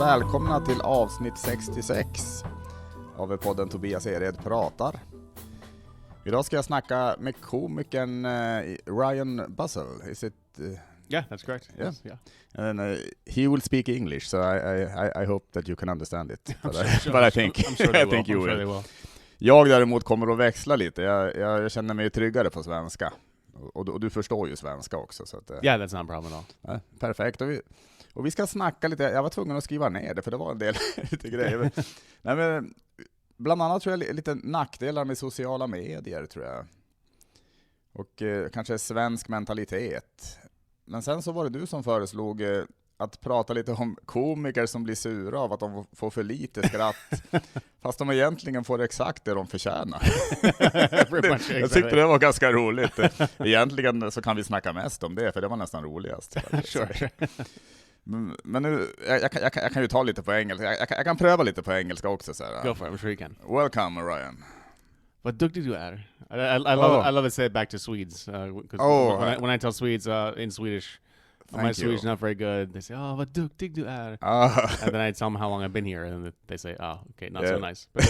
välkomna till avsnitt 66 av podden Tobias Ered pratar. Idag ska jag snacka med komikern Ryan Bussell. Is it? Yeah, that's correct. Yeah. Yes, yeah. And he will speak English, so I hope that you can understand it. But I think you will. Jag däremot kommer att växla lite. Jag känner mig tryggare på svenska. Och du förstår ju svenska också. Så att, yeah, that's not a problem at all. Perfekt. Och vi ska snacka lite. Jag var tvungen att skriva ner det, för det var en del lite grejer. Nej, men, bland annat tror jag lite nackdelar med sociala medier, tror jag. Och kanske svensk mentalitet. Men sen så var det du som föreslog att prata lite om komiker som blir sura av att de får för lite skratt. Fast de egentligen får exakt det de förtjänar. Jag tyckte det var ganska roligt. Egentligen så kan vi snacka mest om det, för det var nästan roligast. Sure. Men nu, jag kan ju ta lite på engelska. Jag kan pröva lite på engelska också. Så här. Go for it, I'm sure you can. Welcome, Ryan. Vad duktig du är. I love to say it back to Swedes. When I tell Swedes in Swedish, my Swedish is not very good. They say, "Oh, vad duktig du är." And then I tell them how long I've been here, and they say, "Oh, okay, not so nice." But,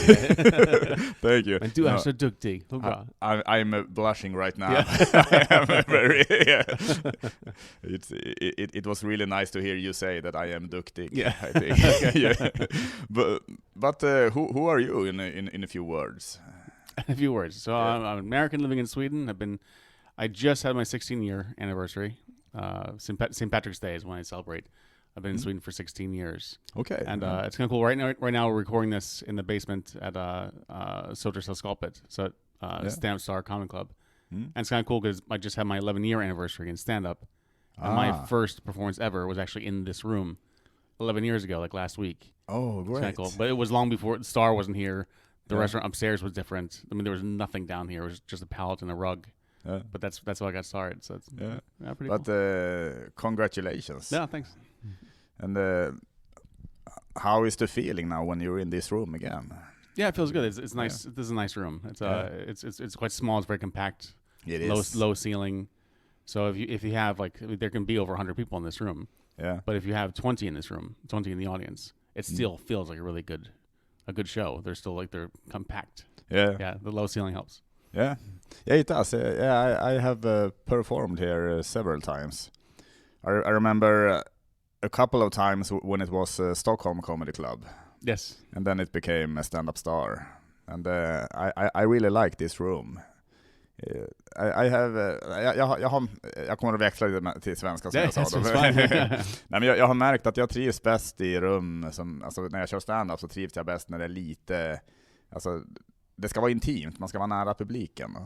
thank you. Men du är så duktig. I'm blushing right now. Yeah. I am very. Yeah. It was really nice to hear you say that I am duktig. Yeah. I think. Yeah. But who are you in a few words? A few words. So I'm an American living in Sweden. I just had my 16-year anniversary. St. Patrick's Day is when I celebrate. I've been in Sweden for 16 years. Okay. And it's kind of cool. Right now we're recording this in the basement at Sotersällskapet, so Stand-Up Star Comedy Club. And it's kind of cool because I just had my 11-year anniversary in stand-up. And my first performance ever was actually in this room 11 years ago, like last week. Oh, great. It's cool. But it was long before Star wasn't here. The restaurant upstairs was different. I mean, there was nothing down here. It was just a pallet and a rug. Yeah. But that's how I got started. So it's pretty cool. Congratulations. Yeah, thanks. And how is the feeling now when you're in this room again? Yeah, it feels good. It's nice. Yeah. This is a nice room. It's quite small. It's very compact. It is low ceiling. So if you have there can be over 100 people in this room. Yeah. But if you have 20 in this room, 20 in the audience, it still feels like a good show. They're still they're compact. Yeah. Yeah. The low ceiling helps. Yeah, it does. I have performed here several times. I remember a couple of times when it was Stockholm Comedy Club. Yes. And then it became a Stand-Up Star. And I really like this room. Jag kommer att växla lite till svenska som jag sa. Nej, men jag har märkt att jag trivs bäst i rum när jag kör stand-up, så trivs jag bäst när det är lite, det ska vara intimt, man ska vara nära publiken.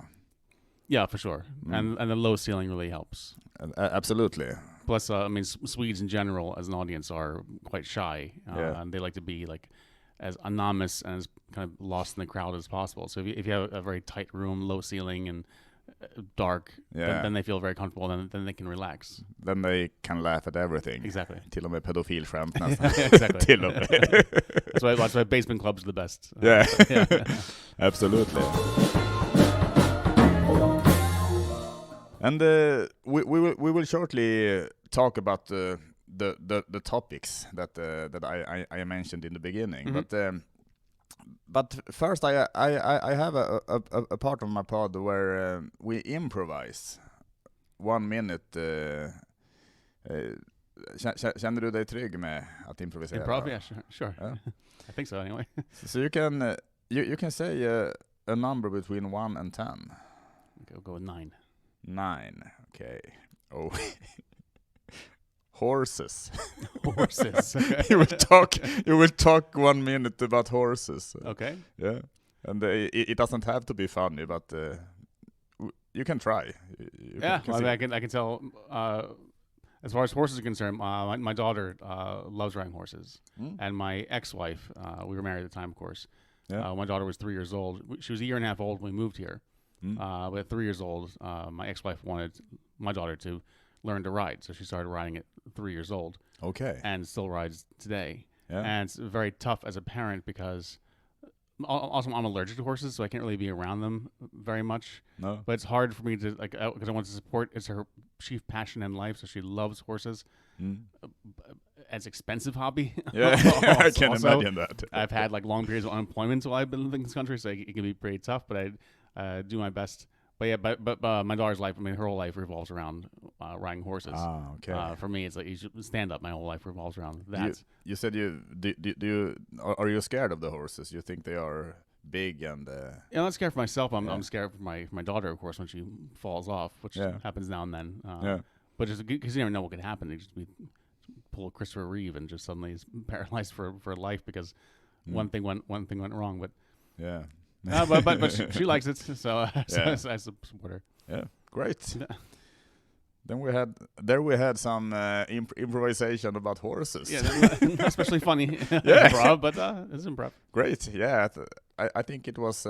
Yeah, for sure. And the low ceiling really helps. Absolutely. Plus, I mean, Swedes in general as an audience are quite shy, and they like to be as anonymous and as kind of lost in the crowd as possible. So if you have a very tight room, low ceiling, and dark, then they feel very comfortable. Then they can relax. Then they can laugh at everything. Exactly. Till och med pedofilskämt nästan. Exactly. Till och med. That's why basement clubs are the best. Yeah. Absolutely. And we will shortly talk about the topics that I mentioned in the beginning. Mm-hmm. But first I have a part of my pod where we improvise 1 minute. Känner du dig trygg med att improvisera? Improv, yeah, sure. Yeah. I think so anyway. So you can say a number between 1 and 10. Okay, we'll go with 9. 9. Okay. Oh. Horses. Horses. Okay. You will talk 1 minute about horses. Okay. Yeah. And it doesn't have to be funny, but you can try. I can tell. As far as horses are concerned, my daughter loves riding horses, and my ex-wife, we were married at the time, of course. Yeah. My daughter was 3 years old. She was a year and a half old when we moved here. But at 3 years old, my ex-wife wanted my daughter to learn to ride, so she started riding at 3 years old. Okay. And still rides today. Yeah. And it's very tough as a parent because also I'm allergic to horses, so I can't really be around them very much. No. But it's hard for me to because I want to support. It's her chief passion in life, so she loves horses. as expensive hobby. Yeah, I can imagine that. I've had like long periods of unemployment while I've been living in this country, so it can be pretty tough. But I do my best. But yeah, but my daughter's life, I mean, her whole life revolves around riding horses. Ah, okay. For me, it's like you should stand up. My whole life revolves around that. You said are you scared of the horses? You think they are big and? Yeah, I'm not scared for myself. I'm scared for my daughter, of course, when she falls off, which happens now and then. But just because you never know what could happen, you just pull a Christopher Reeve and just suddenly is paralyzed for life because one thing went wrong. But yeah. But she likes it, so I support her. Yeah, great. Then we had some improvisation about horses. Yeah, not especially funny improv, but it's improv. Great, yeah. I think it was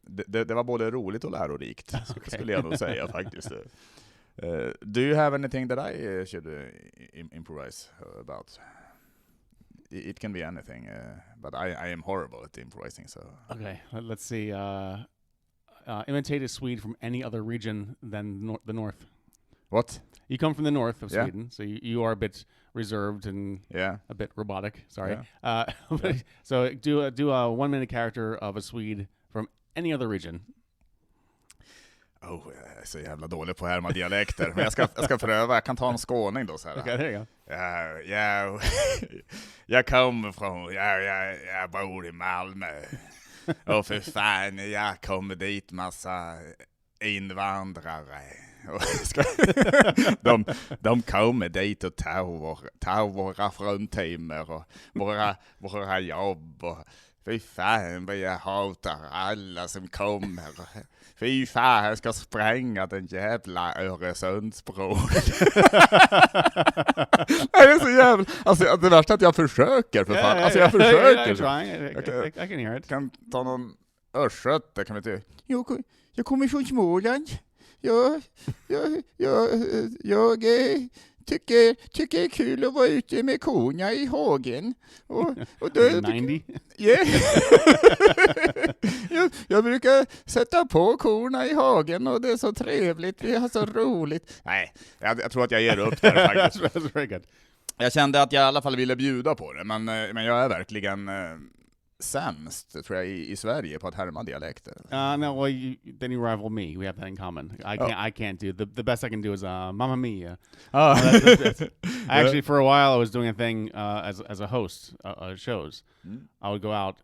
det var både roligt och lärorikt, skulle jag nog säga faktiskt. Do you have anything that I should improvise about? It can be anything, but I am horrible at improvising. So okay, let's see. Imitate a Swede from any other region than the north. What? You come from the north of Sweden, so you are a bit reserved and a bit robotic. Sorry. Yeah. So do a 1 minute character of a Swede from any other region. Jag är så jävla dålig på att härma dialekter. Men jag ska pröva. Jag kan ta en skåning då så här. Okay, there you go. Jag kommer från... Jag bor i Malmö. Och för fan, jag kommer dit massa invandrare. De kommer dit och tar våra fruntimmer och våra jobb. Och fy fan vad jag hatar alla som kommer. Fy fan, jag ska spränga den jävla Öresundsbron. Det är så jävla... Alltså det värsta är att jag försöker för fan. Alltså jag försöker. I can hear it. Kan ta någon östgöte, kan vi inte... Jag kommer från Småland. Jag tycker det är kul att vara ute med korna i hagen. Och då, 90? Yeah. jag brukar sätta på korna i hagen och det är så trevligt. Vi har så roligt. Nej, jag tror att jag ger upp där faktiskt. That's very good. Jag kände att jag i alla fall ville bjuda på det, men jag är verkligen... sämst, tror jag, i Sverige på att härma dialekter. No, well, then you rival me. We have that in common. I can't do the best I can do is Mamma Mia. That's. Actually, for a while, I was doing a thing as a host shows. I would go out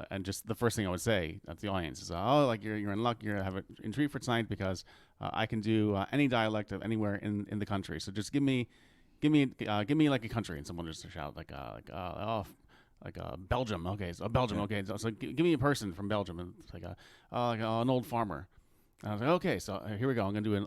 and just the first thing I would say at the audience is, like you're in luck. You have a treat for tonight because I can do any dialect of anywhere in the country. So just give me like a country, and someone just shout like Belgium, okay, so Belgium, okay. So give me a person from Belgium, and it's like an old farmer. And I was like, okay, so here we go. I'm gonna do an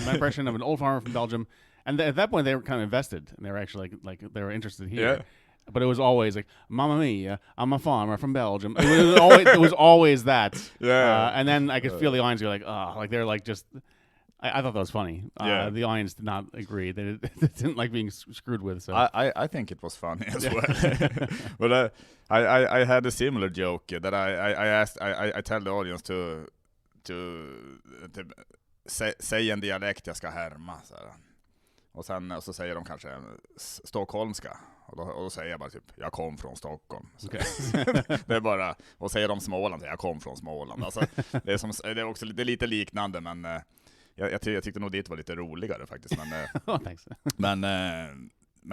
impression of an old farmer from Belgium, and at that point they were kind of invested, and they were actually like they were interested here. Yeah. But it was always like, Mamma Mia, I'm a farmer from Belgium. It was always that. Yeah. And then I could feel the audience go like, like they're like just. I thought that was funny. The audience did not agree. They didn't like being screwed with. So I think it was funny as well. But I had a similar joke that I tell the audience to säga en dialekt jag ska härma. Så här. Och så säger de kanske stockholmska. Och då säger jag bara typ, jag kom från Stockholm. Okay. Det är bara, och säger de Småland, jag kom från Småland. Alltså, det är också lite liknande, men... Jag tyckte nog det var lite roligare faktiskt, men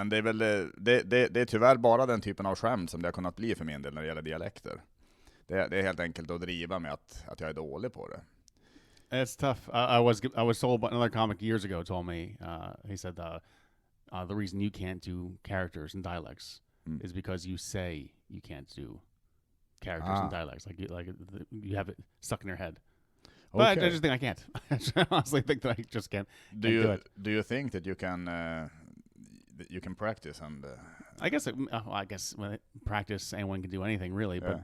det är väl det är tyvärr bara den typen av skämt som det har kunnat bli för min del när det gäller dialekter. Det är helt enkelt att driva med att jag är dålig på det. It's tough. I was told by another comic years ago told me he said the reason you can't do characters and dialects is because you say you can't do characters and dialects, like you have it stuck in your head. But I just think I can't. I honestly think that I just can't. Do you think that you can practice and? I guess when practice, anyone can do anything really, but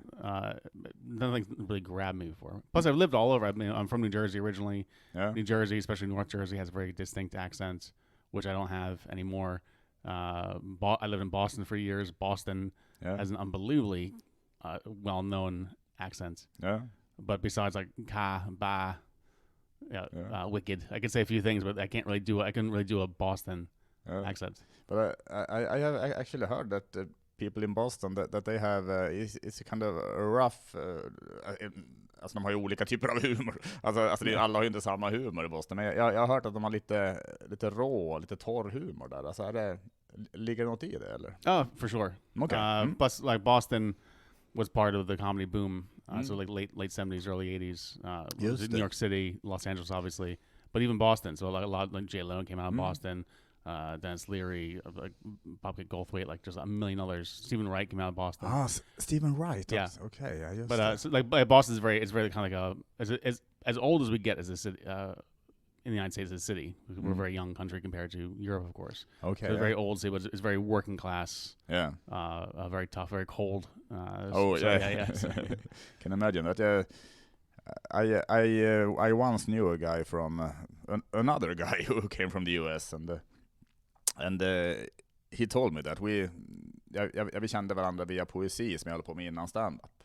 nothing really grabbed me before. Plus, I've lived all over. I'm from New Jersey originally. Yeah. New Jersey, especially North Jersey, has a very distinct accent, which I don't have anymore. I lived in Boston for years. Boston has an unbelievably well-known accent. Yeah. But besides like ka, ba, wicked, I can say a few things, but I couldn't really do a Boston accent. But I have actually heard that people in Boston that they have it's a kind of a rough alltså de har ju olika typer av humor. Alltså alla har ju inte samma humor i Boston. Men jag har hört att de har lite rå, lite torr humor där. Alltså ligger det något i det eller? Oh, for sure. Okay. Plus, like Boston was part of the comedy boom. So like late 70s, early 80s. New York City, Los Angeles, obviously, but even Boston. So like a lot, like Jay Leno came out of Boston. Dennis Leary, like Bobcat Goldthwait, like just a million others. Stephen Wright came out of Boston. Stephen Wright. Yeah. Okay. So like Boston's it's very kind of like as old as we get as a city in the United States as a city. We're a very young country compared to Europe, of course. Okay. So it's very old city, but it's very working class. Yeah. Very tough, very cold. Yeah. Can imagine that. I once knew a guy from another guy who came from the US and he told me that vi kände varandra via poesi som jag höll på med innan stand-up.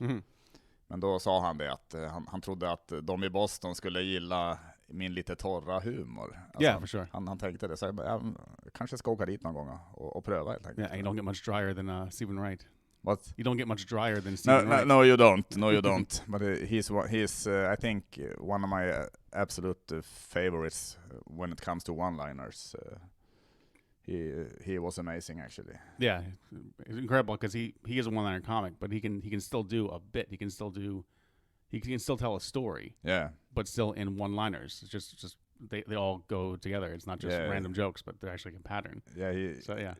Men då sa han det att han trodde att de i Boston skulle gilla min lite torra humor. Alltså yeah, for sure. Han tänkte det, så jag kanske ska åka dit någon gång och pröva helt enkelt. Yeah, you don't get much drier than Stephen Wright. What? You don't get much drier than Stephen Wright. No, you don't. But he's I think one of my absolute favorites when it comes to one-liners. He was amazing actually. Yeah, it's incredible because he is a one-liner comic, but he can still do a bit. He can still tell a story. Yeah, but still in one-liners. It's just they all go together. It's not just random jokes, but they're actually a pattern. Yeah,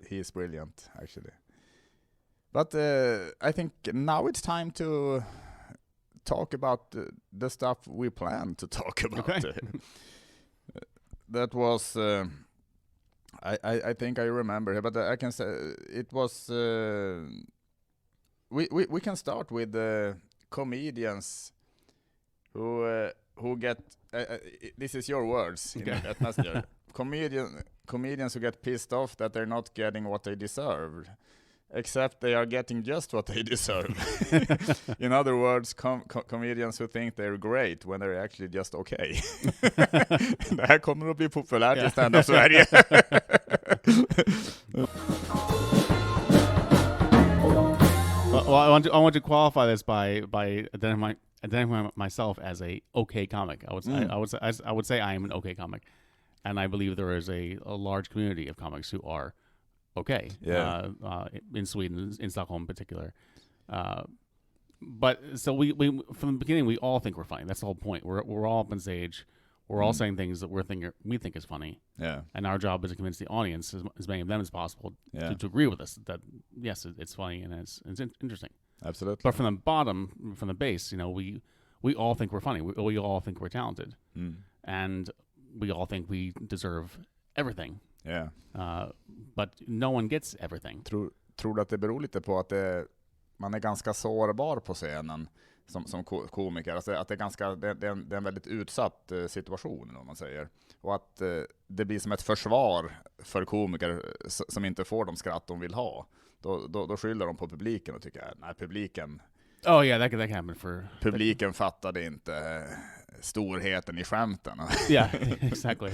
he is brilliant actually. But I think now it's time to talk about the stuff we planned to talk about. Okay. That was I think I remember it, but I can say it was we can start with comedians who get this is your words in that messenger. Comedians who get pissed off that they're not getting what they deserve, except they are getting just what they deserve. In other words, comedians who think they're great when they're actually just okay. Det här kommer att bli populärt i stand-up Sverige. Well, I want to qualify this by identifying myself as a okay comic. I would say I am an okay comic, and I believe there is a large community of comics who are okay. In Sweden, in Stockholm in particular. But so we from the beginning we all think we're funny. That's the whole point. We're all up on stage. We're all saying things that we think is funny. Yeah. And our job is to convince the audience, as many of them as possible, to agree with us that yes, it's funny and it's interesting. Absolutely. But from the bottom, from the base, we all think we're funny. We all think we're talented, and we all think we deserve everything. Yeah. But no one gets everything. Tror du att det beror lite på att man är ganska sårbar på scenen som komiker? Alltså att det är en väldigt utsatt situation, om man säger. Och att det blir som ett försvar för komiker som inte får de skratt de vill ha. Då skyller de på publiken och tycker att publiken... Oh yeah, that can happen for... Publiken fattade inte storheten i skämten. Yeah, exactly.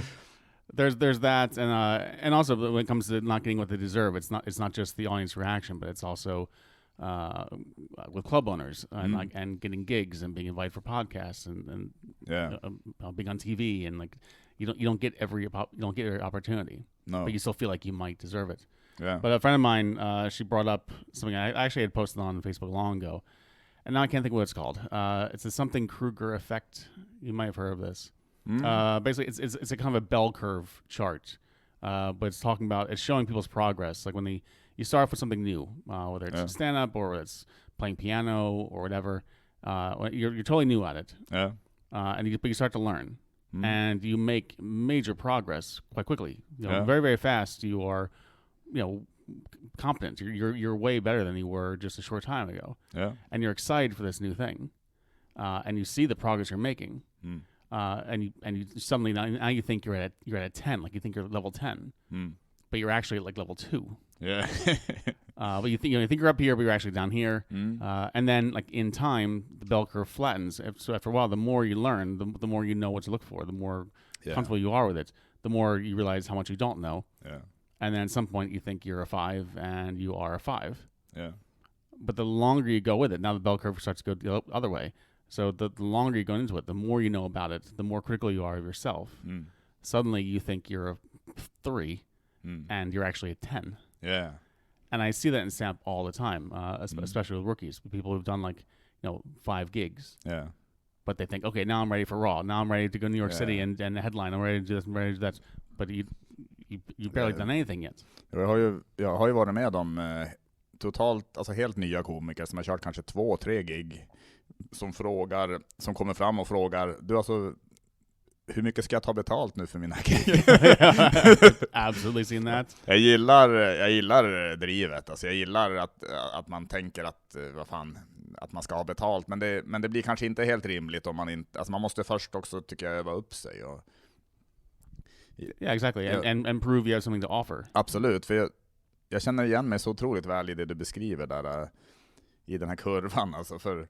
There's that, and also when it comes to not getting what they deserve, it's not just the audience reaction, but it's also with club owners and getting gigs and being invited for podcasts and being on TV, and like you don't get every opportunity, but you still feel like you might deserve it. Yeah. But a friend of mine, she brought up something I actually had posted on Facebook long ago, and now I can't think of what it's called. It's the something Kruger effect. You might have heard of this. Basically, it's a kind of a bell curve chart, but it's showing people's progress. Like when you start off with something new, whether it's stand up or it's playing piano or whatever, you're totally new at it. Yeah. But you start to learn, and you make major progress quite quickly. Very very fast. You are, competent. You're way better than you were just a short time ago. Yeah. And you're excited for this new thing, and you see the progress you're making. And you suddenly now you think you're at a 10, like you think you're level 10, but you're actually at like level 2. Yeah. But you think you're up here, but you're actually down here. And then like in time, the bell curve flattens. So after a while, the more you learn, the more you know what to look for. The more comfortable you are with it, the more you realize how much you don't know. Yeah. And then at some point you think you're a 5 and you are a 5. Yeah. But the longer you go with it, now the bell curve starts to go the other way. So the longer you go into it, the more you know about it, the more critical you are of yourself. Suddenly you think you're a 3 and you're actually a 10. Yeah. And I see that in stand-up all the time, especially with rookies, people who've done 5 gigs. Yeah. But they think, okay, now I'm ready for Raw. Now I'm ready to go to New York City and headline. I'm ready to do this, I'm ready to do that. But you barely done anything yet. Jag har ju varit med om totalt, alltså helt nya komiker som har kört kanske 2-3 gig som kommer fram och frågar, du alltså, hur mycket ska jag ta betalt nu för mina gig? Absolutely seen that. Jag gillar drivet, alltså jag gillar att man tänker att att man ska ha betalt, men det blir kanske inte helt rimligt om man inte, alltså man måste först också, tycker jag, öva upp sig och yeah, exactly. And prove you have something to offer. Absolut, för jag känner igen mig så otroligt väl i det du beskriver där i den här kurvan, alltså för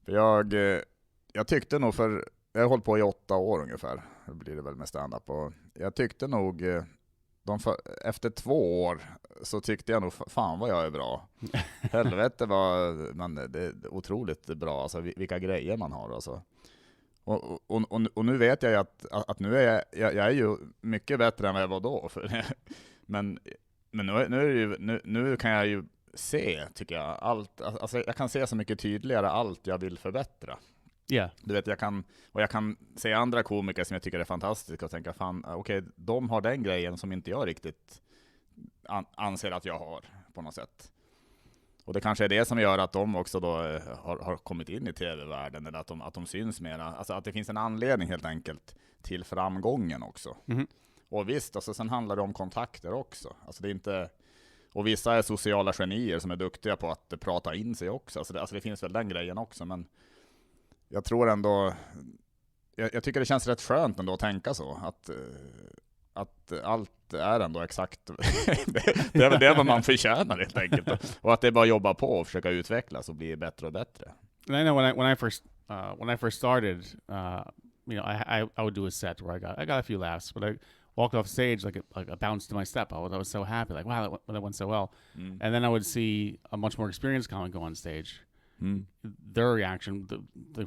jag tyckte nog, för jag har hållit på i 8 år ungefär, det blir det väl med stand-up, och jag tyckte nog efter 2 år så tyckte jag nog, fan vad jag är bra. Helvete det är otroligt bra, alltså vilka grejer man har alltså. Och nu vet jag ju att nu är jag är ju mycket bättre än vad jag var då. Men nu kan jag ju se, tycker jag, allt, alltså jag kan se så mycket tydligare allt jag vill förbättra. Yeah. Du vet, jag kan se andra komiker som jag tycker är fantastiska och tänka, fan, okej, de har den grejen som inte jag riktigt anser att jag har på något sätt. Och det kanske är det som gör att de också då har kommit in i tv-världen, eller att de syns mera. Alltså att det finns en anledning helt enkelt till framgången också. Och visst, alltså sen handlar det om kontakter också. Alltså det är inte, och vissa är sociala genier som är duktiga på att prata in sig också. Alltså det finns väl den grejen också, men jag tror ändå, jag tycker det känns rätt skönt ändå att tänka så, att allt är ändå exakt det är väl det man förtjänar helt enkelt, och att det är bara att jobba på och försöka utvecklas och bli bättre och bättre. And I know when I first started, I would do a set where I got a few laughs, but I walked off stage like a bounce to my step. I was so happy, like, wow, that went so well. And then I would see a much more experienced comic go on stage. Their reaction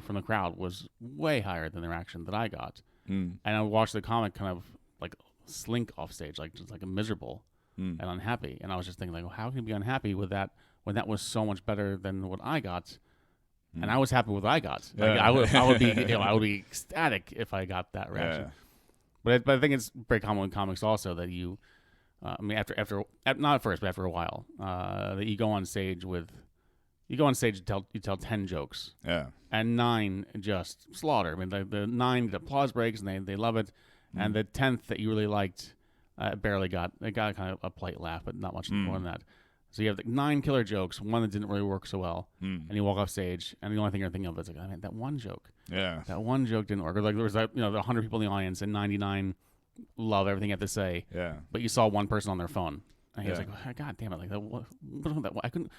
from the crowd was way higher than the reaction that I got. And I would watch the comic kind of like slink off stage, like just like a miserable and unhappy. And I was just thinking, like, well, how can you be unhappy with that when that was so much better than what I got? And I was happy with what I got. Like, I would be, I would be ecstatic if I got that reaction. Yeah. But I think it's very common in comics also that you, I mean, after not at first, but after a while, that you go on stage and you tell 10 jokes. Yeah. And 9 just slaughter. I mean, the 9 get applause breaks and they love it. And the 10th that you really liked barely got kind of a polite laugh, but not much more than that. So you have 9 killer jokes, one that didn't really work so well, and you walk off stage, and the only thing you're thinking of is like, I mean, that one joke. Yeah. That one joke didn't work. Or like there was 100 people in the audience, and 99 love everything you have to say. Yeah. But you saw one person on their phone, and he was like, oh, God damn it! Like what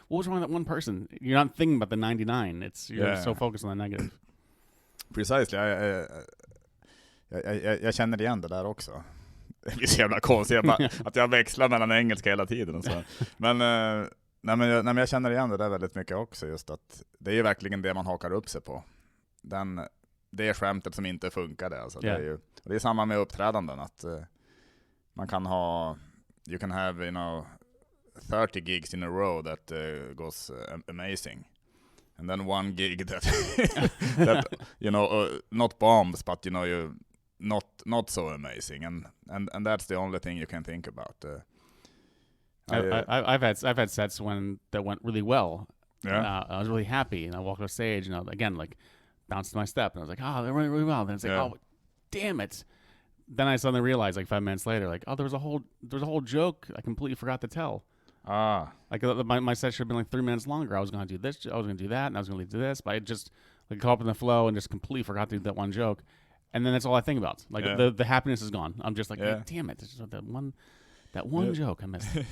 was wrong with that one person? You're not thinking about the 99. You're so focused on the negative. Precisely. Jag känner igen det där också. Det blir så jävla konstigt att jag växlar mellan engelska hela tiden och så. Men jag känner igen det där väldigt mycket också, just att det är ju verkligen det man hakar upp sig på. Det är skämtet som inte funkade alltså. Det är samma med uppträdanden, att man kan ha, you can have 30 gigs in a row that goes amazing. And then one gig that not bombs, but you not so amazing, and that's the only thing you can think about. I've had sets that went really well. Yeah. I was really happy, and I walked off stage, and again like bounced my step, and I was like, oh, they went really well. Then it's like, oh, damn it. Then I suddenly realized, like 5 minutes later, like, oh, there was a whole joke I completely forgot to tell. Like my set should have been like 3 minutes longer. I was going to do this, I was going to do that, and I was going to do this, but I just like caught up in the flow and just completely forgot to do that one joke. And then that's all I think about. Like the happiness is gone. I'm just like, damn it, it's just that one joke I missed.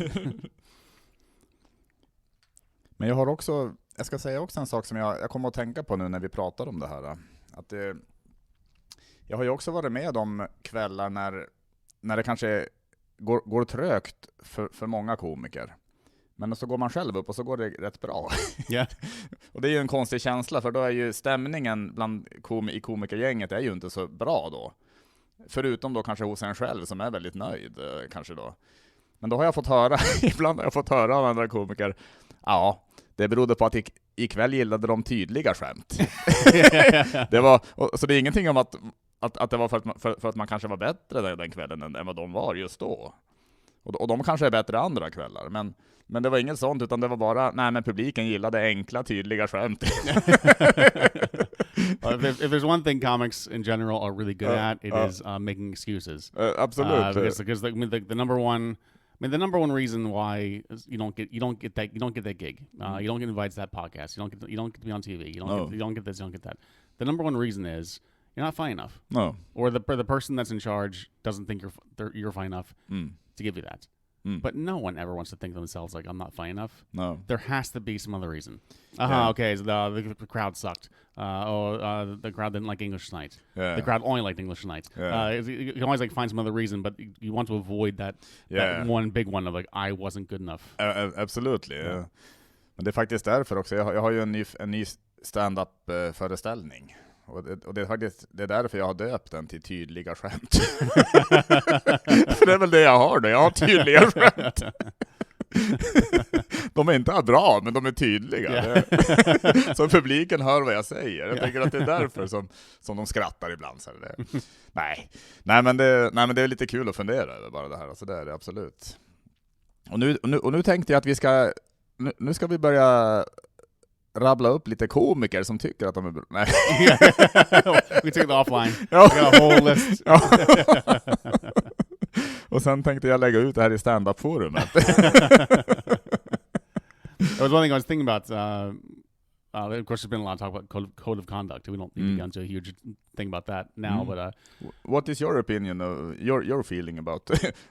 Men jag ska säga också en sak som jag kommer att tänka på nu när vi pratar om det här. Att jag har ju också varit med om kvällar när det kanske går trögt för många komiker. Men så går man själv upp och så går det rätt bra. Yeah. Och det är ju en konstig känsla, för då är ju stämningen i komikergänget är ju inte så bra då. Förutom då kanske hos en själv som är väldigt nöjd kanske då. Men då har jag fått höra, ibland har jag fått höra av andra komiker, ja, det berodde på att ikväll gillade de tydliga skämt. Så det är ingenting om att det var för att man kanske var bättre den kvällen än vad de var just då. Och de kanske är bättre andra kvällar, men det var inget sånt, utan det var bara, nej men publiken gillade enkla, tydliga skämt. If there's one thing comics in general are really good at, it is making excuses. Absolutely. Because the number one, the number one reason why you don't get that gig, you don't get invited to that podcast, you don't get to be on TV, you don't get this, you don't get that. The number one reason is you're not funny enough. No. Or the person that's in charge doesn't think you're funny enough to give you that. But no one ever wants to think to themselves like, I'm not funny enough. No. There has to be some other reason. Okay, so the crowd sucked. The crowd didn't like English tonight. Yeah. The crowd only liked English tonight. Yeah. You can always find some other reason, but you want to avoid that one big one of like, I wasn't good enough. Absolutely. Yeah. Men det är faktiskt därför också. Jag har ju en ny stand-up föreställning. Och det är därför jag har döpt den till tydliga skämt. För det är väl det jag har då. Jag har tydliga skämt. De är inte bra, men de är tydliga. Yeah. Så publiken hör vad jag säger. Jag tänker att det är därför som de skrattar ibland. Så det. Nej, men det är lite kul att fundera över bara det här. Alltså det är det absolut. Och nu tänkte jag att nu ska vi börja rabbla upp lite komiker som tycker att de är bra. Nej. We took it offline. We got a whole list. Och sen tänkte jag lägga ut det här i stand-up-forumet. There was one thing I was thinking about. Of course, there's been a lot of talk about code of conduct. We don't need to get into a huge thing about that now. But what is your opinion of your feeling about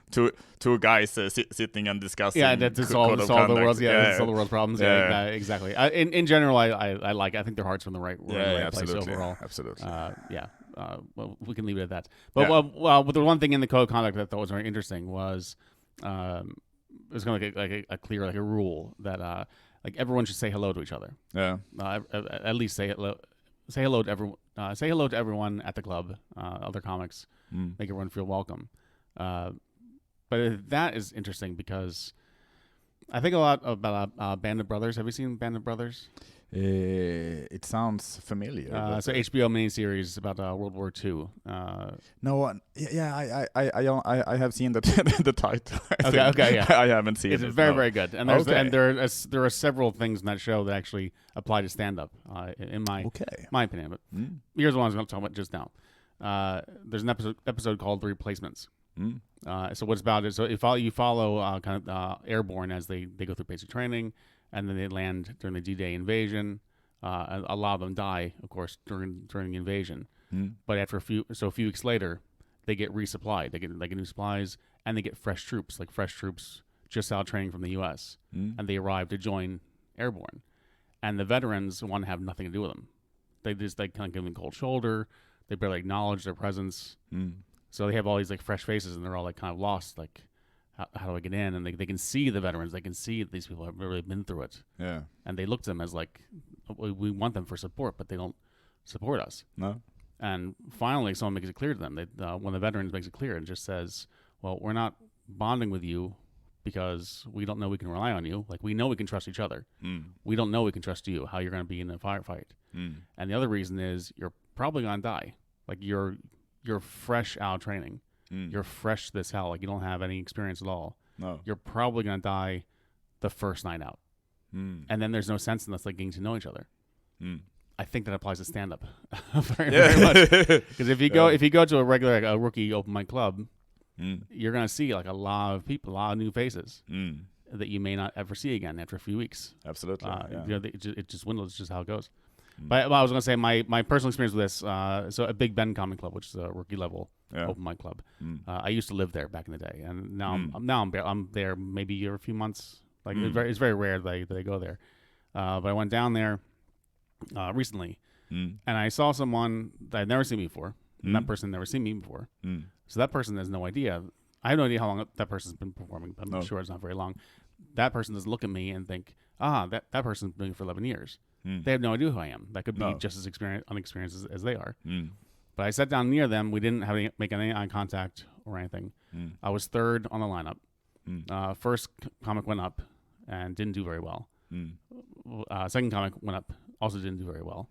two guys sitting and discussing? Yeah, to solve the world's solve the world's problems. Yeah, exactly. In general, I like. I think their hearts are in the right place overall. Absolutely. Well, we can leave it at that. But but the one thing in the code of conduct that I thought was very interesting was it was kind of like a clear like a rule that like everyone should say hello to each other. Yeah. At least say hello. Say hello to everyone. Say hello to everyone at the club. Other comics. Make everyone feel welcome. But that is interesting because I think a lot about Band of Brothers. Have you seen Band of Brothers? It sounds familiar. It's an HBO miniseries about World War II. No, I have seen the title. Okay, yeah. I haven't seen it. It's very good, and there are several things in that show that actually apply to stand-up, in my opinion. But here's what I was going to talk about just now. There's an episode called The Replacements. So what it's about is you follow kind of airborne as they go through basic training. And then they land during the D-Day invasion. A lot of them die, of course, during the invasion. But after a few weeks later, they get resupplied. They get new supplies, and they get fresh troops just out training from the U.S. And they arrive to join airborne. And the veterans want to have nothing to do with them. They kind of give them a cold shoulder. They barely acknowledge their presence. So they have all these like fresh faces, and they're all like kind of lost, like. How do I get in? And they can see the veterans. They can see that these people have really been through it. Yeah. And they look to them as like, we want them for support, but they don't support us. No. And finally, someone makes it clear to them. One of the veterans makes it clear and just says, well, we're not bonding with you because we don't know we can rely on you. Like, we know we can trust each other. We don't know we can trust you, how you're going to be in a firefight. And the other reason is you're probably going to die. Like, you're fresh out of training. You're fresh to this hell. Like, you don't have any experience at all. No. You're probably going to die the first night out. And then there's no sense in us like getting to know each other. I think that applies to stand-up very much. Because if you go to a regular rookie open mic club, you're going to see like a lot of people, a lot of new faces that you may not ever see again after a few weeks. Absolutely. It just dwindles. It's just how it goes. But I was going to say my personal experience with this, so at Big Ben Comedy Club, which is a rookie level open mic club. I used to live there back in the day, and now I'm there maybe a few months. Like it's very rare that I go there. But I went down there recently, and I saw someone that I'd never seen before, and that person had never seen me before. So that person has no idea I have no idea how long that person's been performing, but I'm sure it's not very long. That person doesn't look at me and think, that person's been doing it for 11 years. They have no idea who I am. That could be just as unexperienced as they are. But I sat down near them. We didn't make any eye contact or anything. I was third on the lineup. First comic went up and didn't do very well. Second comic went up, also didn't do very well.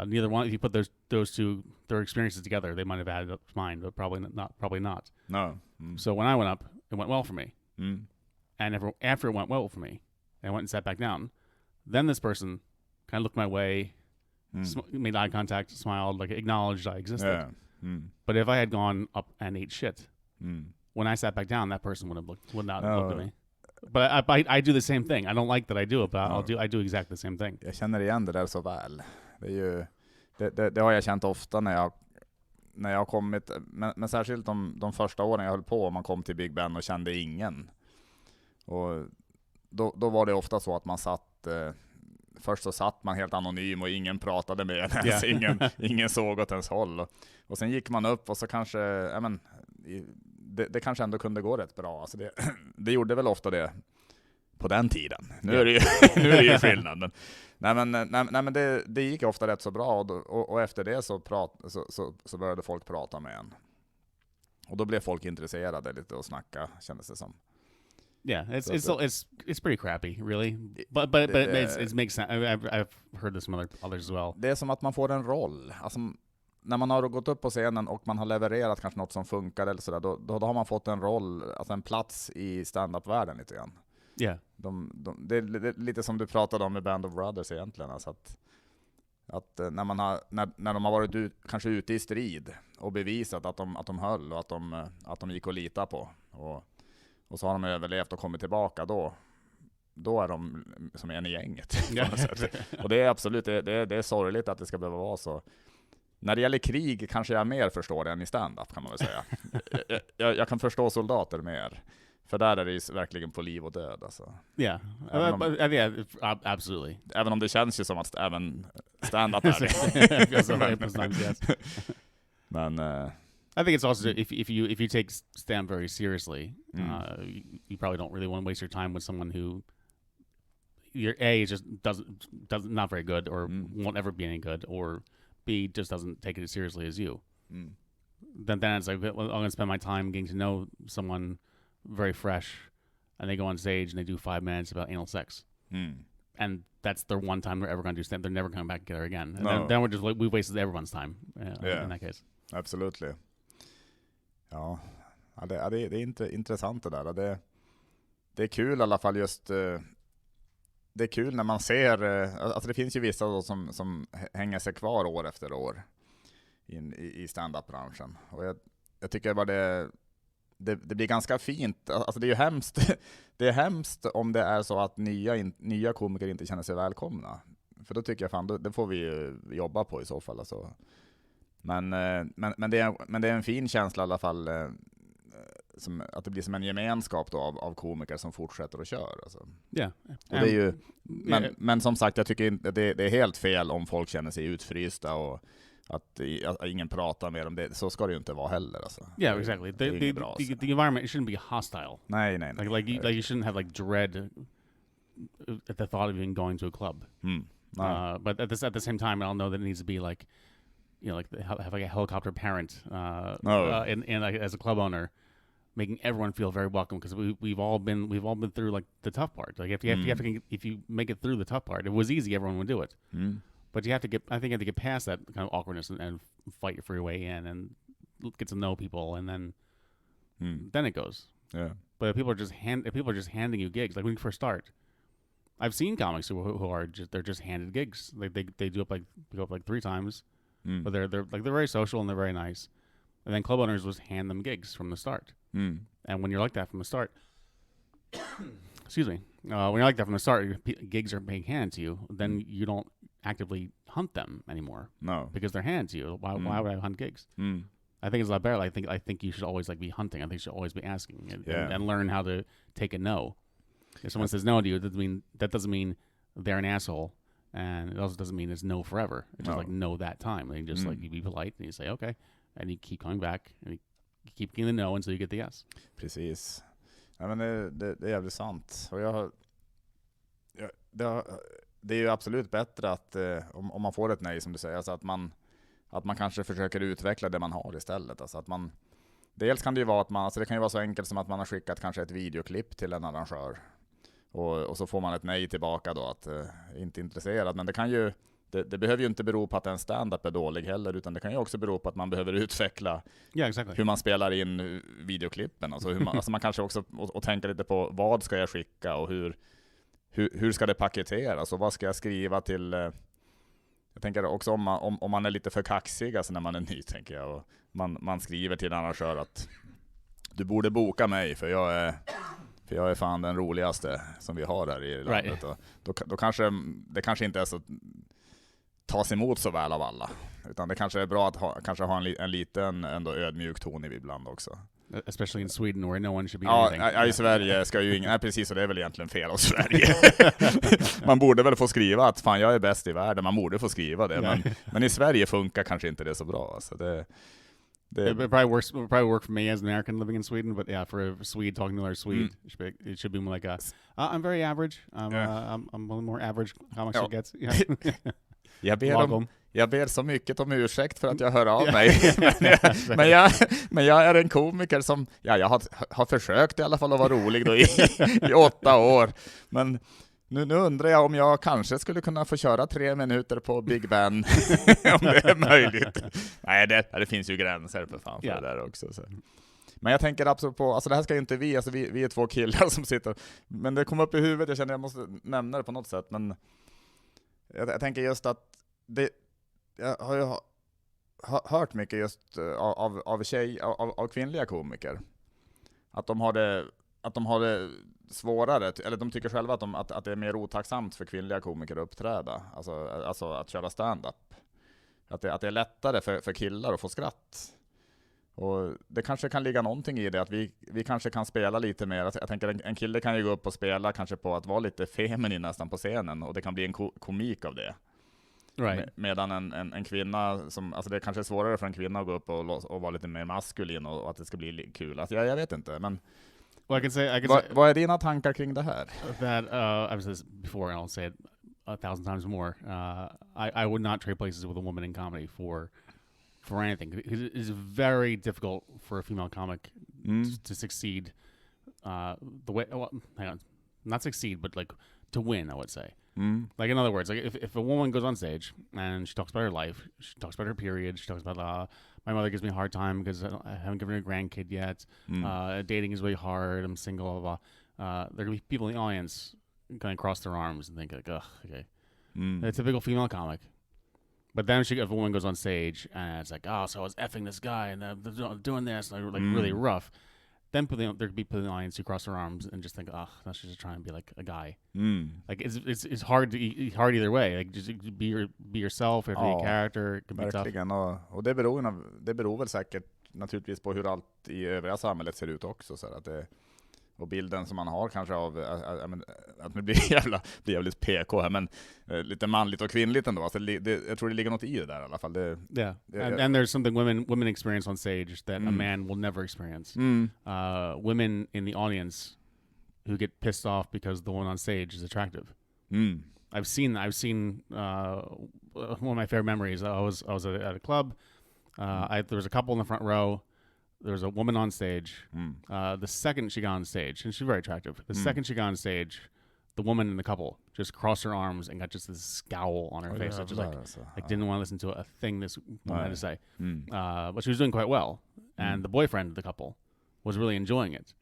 Neither one. If you put those two, their experiences together, they might have added up to mine, but probably not. No. So when I went up, it went well for me. And after it went well for me, I went and sat back down. Then this person kind of looked my way, made eye contact, smiled, like acknowledged I existed. But if I had gone up and ate shit, when I sat back down, that person would not have looked at me. But I do the same thing. I don't like that I do it, but I do exactly the same thing. Jag känner igen det där så väl. Det är ju det har jag känt ofta när jag har kommit, men särskilt de första åren jag höll på, och man kom till Big Ben och kände ingen. Och då var det ofta så att man satt först så satt man helt anonym och ingen pratade med en ens, ingen såg åt ens håll. Och sen gick man upp och så kanske det kanske ändå kunde gå rätt bra. Alltså det gjorde väl ofta det på den tiden. Nu är det ju skillnad. Men det gick ofta rätt så bra, och efter det så började folk prata med en. Och då blev folk intresserade lite och snacka, kändes det som. Yeah, it's pretty crappy, really. But it makes sense. I've heard this from others as well. Det är som att man får en roll. Alltså, när man har gått upp på scenen och man har levererat kanske något som funkar eller sådär, då har man fått en roll, alltså en plats i stand-up-världen lite grann. Yeah. Det är lite som du pratade om med Band of Brothers egentligen, alltså att när de har varit kanske ute i strid och bevisat att de höll och att de gick att lita på, och så har de överlevt och kommit tillbaka, då är de som en i gänget. Och det är absolut, det är sorgligt att det ska behöva vara så. När det gäller krig kanske jag mer förstår det än i stand-up, kan man väl säga. jag kan förstå soldater mer. För där är det ju verkligen på liv och död. Alltså. Yeah, absolutely. Även om det känns ju som att även stand-up är det. Men I think it's also if you take stand very seriously, you probably don't really want to waste your time with someone who just doesn't not very good, or won't ever be any good, or B just doesn't take it as seriously as you. Then it's like, well, I'm going to spend my time getting to know someone very fresh, and they go on stage and they do 5 minutes about anal sex, and that's their one time they're ever going to do stand. They're never coming back together again. And then we're just like, we wasted everyone's time in that case. Absolutely. Ja, det är intressant det där. Det är kul i alla fall just. Det är kul när man ser, alltså det finns ju vissa då som hänger sig kvar år efter år i stand-up-branschen. Och jag tycker bara det blir ganska fint. Alltså det är ju hemskt. Det är hemskt om det är så att nya komiker inte känner sig välkomna. För då tycker jag fan, det får vi ju jobba på i så fall. Alltså. Men det är en fin känsla i alla fall, att det blir som en gemenskap då av komiker som fortsätter och kör. Alltså. Yeah. Och det är ju, men som sagt, jag tycker inte det är helt fel om folk känner sig utfrysta och att ingen pratar med dem. Så ska det ju inte vara heller. Alltså. Yeah, exactly. The environment, it shouldn't be hostile. Nej. Like you shouldn't have like dread at the thought of even going to a club. But at the same time, I'll know that it needs to be like, you know, like have like a helicopter parent, and like, as a club owner, making everyone feel very welcome, because we've all been through like the tough part. Like if you make it through the tough part, it was easy, everyone would do it. But you have to get past that kind of awkwardness and fight for your way in and get to know people, and then it goes. Yeah. But if people are just handing you gigs, like when you first start, I've seen comics who are just handed gigs. Like they go up like 3 times. But they're very social and they're very nice. And then club owners just hand them gigs from the start. And when you're like that from the start, excuse me, when you're like that from the start, gigs are being handed to you, then you don't actively hunt them anymore. No, because they're handed to you. Why would I hunt gigs? I think it's a lot better. I think you should always like be hunting. I think you should always be asking and learn how to take a no. If someone says no to you, that doesn't mean they're an asshole. And it also doesn't mean it's no forever. It's just like no that time. They just like, you be polite and you say okay, and you keep coming back and you keep getting the no until you get the yes. Precis. Ja, men det är jävligt sant. Och det är ju absolut bättre att om man får ett nej, som du säger, alltså att man kanske försöker utveckla det man har istället. Alltså att man, dels kan det ju vara att det kan ju vara så enkelt som att man har skickat kanske ett videoklipp till en arrangör. Och så får man ett nej tillbaka då, att inte intresserad. Men det kan ju, det behöver ju inte bero på att en stand-up är dålig heller, utan det kan ju också bero på att man behöver utveckla hur man spelar in videoklippen. Alltså, alltså man kanske också och tänka lite på vad ska jag skicka och hur ska det paketeras och vad ska jag skriva till. Jag tänker också om man är lite för kaxig, alltså när man är ny, tänker jag, och man skriver till en arrangör att du borde boka mig för jag är fan den roligaste som vi har här i landet. Right. Då kanske det kanske inte är så tas emot så väl av alla, utan det kanske är bra att ha en liten ändå ödmjuk ton ibland också. Especially in Sweden where no one should be anything. Ja, i Sverige ska ju ingen... Nej, precis, och det är väl egentligen fel av Sverige. Man borde väl få skriva att fan, jag är bäst i världen. Man borde få skriva det. Men i Sverige funkar kanske inte det så bra. Alltså it probably work for me as an American living in Sweden, but yeah, for a Swede talking to another Swede, it should be more like I'm very average. I'm one of the more average comics she gets. Yeah. Jag ber så mycket om ursäkt för att jag hör av mig. men jag är en komiker som... Ja, jag har försökt i alla fall att vara rolig då i 8 år. Men nu undrar jag om jag kanske skulle kunna få köra 3 minuter på Big Ben. Om det är möjligt. Nej, det finns ju gränser för fan för det där också. Så. Men jag tänker absolut på... Alltså det här ska ju inte vi... Alltså vi är 2 killar som sitter... Men det kom upp i huvudet. Jag känner jag måste nämna det på något sätt. Men jag tänker just att... Jag har ju hört mycket just av kvinnliga komiker att de har det svårare, eller de tycker själva att det är mer otacksamt för kvinnliga komiker att uppträda, alltså att köra stand-up, att det är lättare för killar att få skratt. Och det kanske kan ligga någonting i det, att vi kanske kan spela lite mer. Alltså jag tänker en kille kan ju gå upp och spela kanske på att vara lite feminin nästan på scenen, och det kan bli en komik av det. Right. Medan en kvinna som, alltså det kanske är svårare för en kvinna att gå upp och vara lite mer maskulin och att det ska bli kul. Alltså jag vet inte, men well, I can say vad är dina tankar kring det här? That I've said this before and I'll say it 1,000 times more. I would not trade places with a woman in comedy for anything. It is very difficult for a female comic to succeed. The way, hang on, not succeed, but like to win, I would say. Like in other words, like if a woman goes on stage and she talks about her life, she talks about her period, she talks about my mother gives me a hard time because I haven't given her a grandkid yet. Dating is really hard. I'm single. Blah, blah. There can be people in the audience kind of cross their arms and think like, ugh, okay, a typical female comic. But then if a woman goes on stage and it's like, oh, so I was effing this guy and they're doing this, and like really rough. Then there could be people in the audience who cross their arms and just think, oh, that's just trying to be like a guy. Like it's hard either way. Like just be yourself, be a character. It can be tough. Och det beror väl säkert naturligtvis på hur allt i övriga samhället ser ut också, så att det, och bilden som man har kanske av att det blir jävligt PK här, men lite manligt och kvinnligt ändå. Alltså, jag tror det ligger något i det där i alla fall. And there's something women experience on stage that a man will never experience. Women in the audience who get pissed off because the one on stage is attractive. I've seen one of my favorite memories. I was at a club. There was a couple in the front row. There was a woman on stage. The second she got on stage, and she's very attractive. The second she got on stage, the woman in the couple just crossed her arms and got just this scowl on her face. Just like didn't want to listen to a thing this woman had to say. But she was doing quite well. And the boyfriend of the couple was really enjoying it.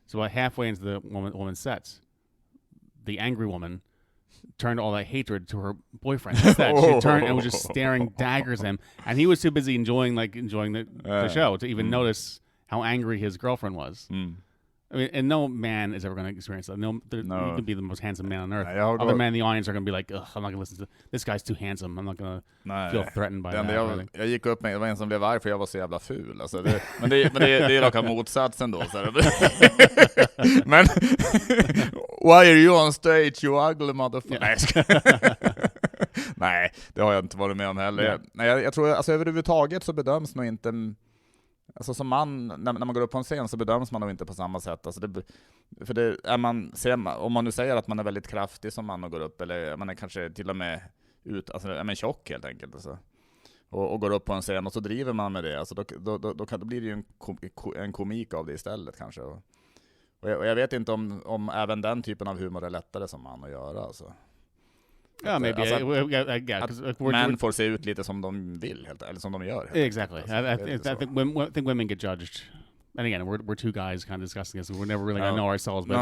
So about halfway into the woman's sets, the angry woman turned all that hatred to her boyfriend. Instead, she turned and was just staring daggers at him, and he was too busy enjoying the show to even notice how angry his girlfriend was. I mean, and no man is ever going to experience that. No. You could be the most handsome man on earth. Other men in the audience are going to be like, ugh, I'm not going to listen to this guy's too handsome. I'm not going to feel threatened by that. Jag gick upp med, det var en som blev arg för jag var så jävla ful. Alltså men det är raka motsatsen då. Så men why are you on stage, you ugly motherfucker? Nej, det har jag inte varit med om heller. Nej, jag tror alltså överhuvudtaget så bedöms nog inte alltså som man, när man går upp på en scen så bedöms man nog inte på samma sätt. Alltså för det är om man nu säger att man är väldigt kraftig som man och går upp, eller man är kanske till och med tjock helt enkelt. Alltså. Och går upp på en scen och så driver man med det. Alltså då blir det ju en komik av det istället kanske. Och jag vet inte om även den typen av humor är lättare som man att göra. Alltså. Yeah, maybe. Att män får se ut lite som de vill, eller som de gör. Exactly. I think women get judged. And again, we're two guys kind of discussing this, so we're never really going to know ourselves. But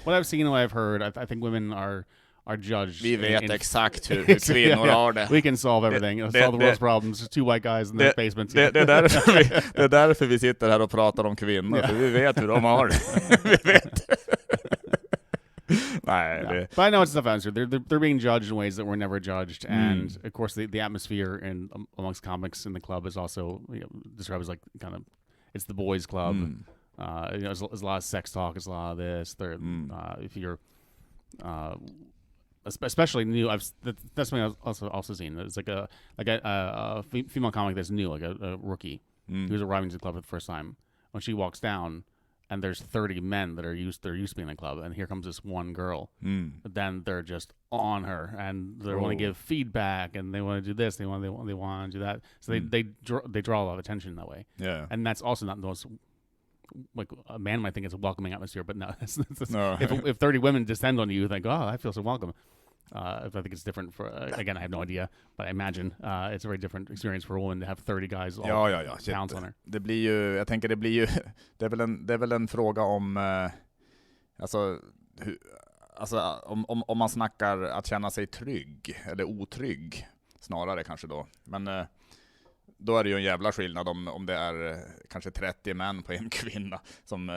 what I've seen and what I've heard, I think women are judged. Vi vet exakt hur kvinnor har det. We can solve everything. Solve the world's problems. Just two white guys in their basements. Det är därför vi sitter här och pratar om kvinnor. För vi vet hur de har det. Vi vet. But I know it's a tough answer. They're being judged in ways that were never judged, and of course the atmosphere amongst comics in the club is also described as like kind of it's the boys' club. There's a lot of sex talk. There's a lot of this. If you're especially new, that's something I've also seen. It's like a female comic that's new, like a rookie who's arriving to the club for the first time. When she walks down, and there's 30 men that are used to being in the club, and here comes this one girl. But then they're just on her, and they want to give feedback, and they want to do this, they want to do that. So they draw a lot of attention that way. Yeah, and that's also not the most, like, a man might think it's a welcoming atmosphere, but no. No. If 30 women descend on you, you think, oh, I feel so welcome. I think it's different for, again, I have no idea, but I imagine it's a very different experience for a woman to have 30 guys all pounce on her. Det blir ju, jag tänker det är väl en fråga om, om man snackar att känna sig trygg, eller otrygg, snarare kanske då. Men då är det ju en jävla skillnad om det är kanske 30 män på en kvinna som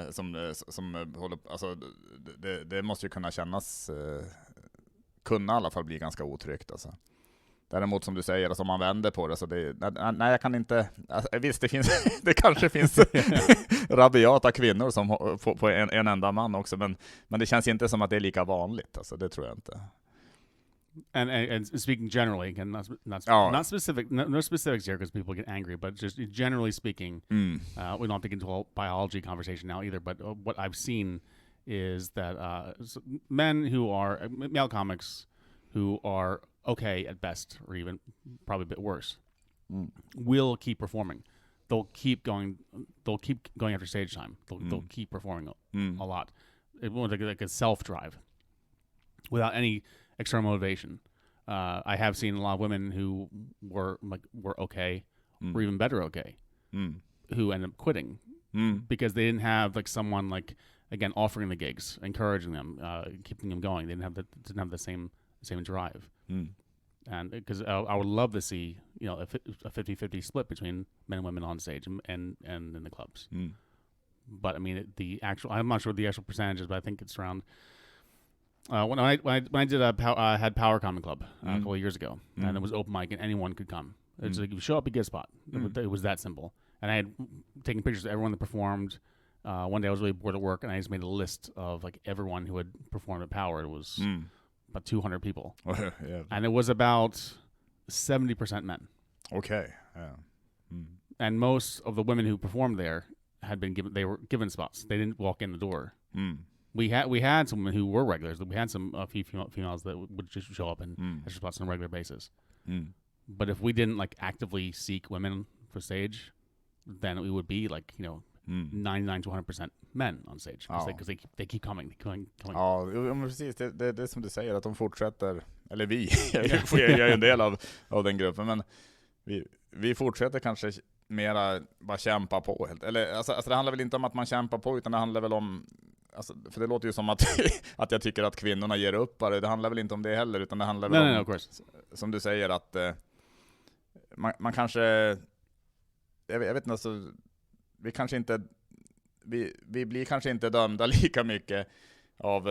håller, alltså det måste ju kunna kännas, kunna i alla fall bli ganska otryggt alltså. Däremot som du säger, alltså, om man vänder på det så nej, jag kan inte, alltså, visst det kanske finns rabiata kvinnor som på en enda man också, men det känns inte som att det är lika vanligt, alltså, det tror jag inte. And speaking generally, again, not specific, no specifics here because people get angry, but just generally speaking, we don't have to get into a biology conversation now either, but what I've seen is that men who are male comics who are okay at best, or even probably a bit worse, will keep performing. They'll keep going after stage time. They'll keep performing a lot. It won't like a self-drive without any external motivation. I have seen a lot of women who were okay, or even better okay, who ended up quitting because they didn't have like someone like, again, offering the gigs, encouraging them, keeping them going. They didn't have the same drive. And because I would love to see, a 50-50 split between men and women on stage and in the clubs. But I mean, I'm not sure the actual percentages, but I think it's around. When I did had Power Comic Club a couple of years ago, and it was open mic and anyone could come. It's like, you show up, you get a spot. It was that simple. And I had taken pictures of everyone that performed. One day I was really bored at work, and I just made a list of like everyone who had performed at Power. It was about 200 people, yeah. And it was about 70% men. Okay, yeah. And most of the women who performed there they were given spots. They didn't walk in the door. We had some women who were regulars. We had a few females that would just show up and extra spots on a regular basis. But if we didn't like actively seek women for stage, then we would be like 99 to 100% men on stage because they keep coming. Ja, men precis. Det är som du säger, att de fortsätter, eller vi jag är en del av den gruppen, men vi fortsätter kanske mera bara kämpa på helt. Eller alltså det handlar väl inte om att man kämpar på, utan det handlar väl om, alltså, för det låter ju som att jag tycker att kvinnorna ger upp bara. Det handlar väl inte om det heller, utan det handlar väl om, som du säger, att man kanske, jag vet inte, alltså, vi kanske inte vi blir kanske inte dömda lika mycket av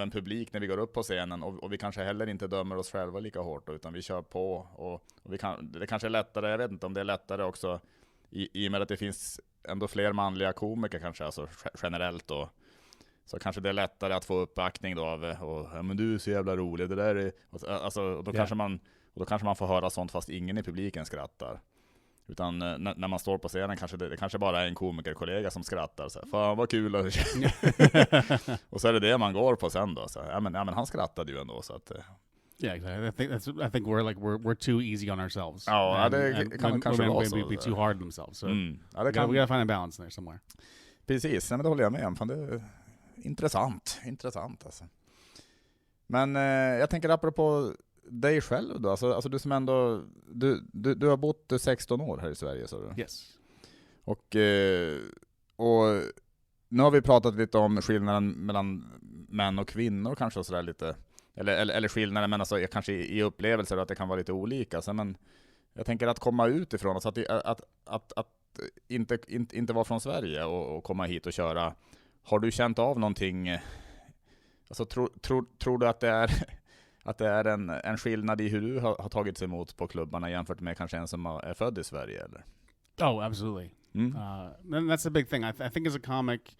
en publik när vi går upp på scenen, och vi kanske heller inte dömer oss själva lika hårt, utan vi kör på, och det kanske är lättare, jag vet inte om det är lättare också i och med att det finns ändå fler manliga komiker kanske, alltså generellt då, så kanske det är lättare att få uppbackning då men du är så jävla rolig, det där är, alltså, och då kanske man får höra sånt fast ingen i publiken skrattar. Utan när man står på scenen kanske det kanske bara är en komikerkollega som skrattar så här, fan vad kul. Och så är det man går på sen då. Så, ja, men han skrattade ju ändå. Så att, yeah, exactly. I think we're too easy on ourselves. Ja, det kan kanske vara så. Be too hard on themselves. So Ja, we gotta find a balance there somewhere. Precis, men det håller jag med om. Fan, det är intressant alltså. Men jag tänker apropå dig själv då, alltså du som ändå du har bott 16 år här i Sverige, så du. Yes. Och nu har vi pratat lite om skillnaden mellan män och kvinnor kanske och så där lite, eller skillnaden, men alltså kanske i upplevelser att det kan vara lite olika, så, men jag tänker att komma utifrån, alltså att inte vara från Sverige och komma hit och köra. Har du känt av någonting, alltså tror du att det är en skillnad i hur du har tagits emot på klubbarna jämfört med kanske en som är född i Sverige, eller? Oh, absolutely. And that's the big thing. I think as a comic,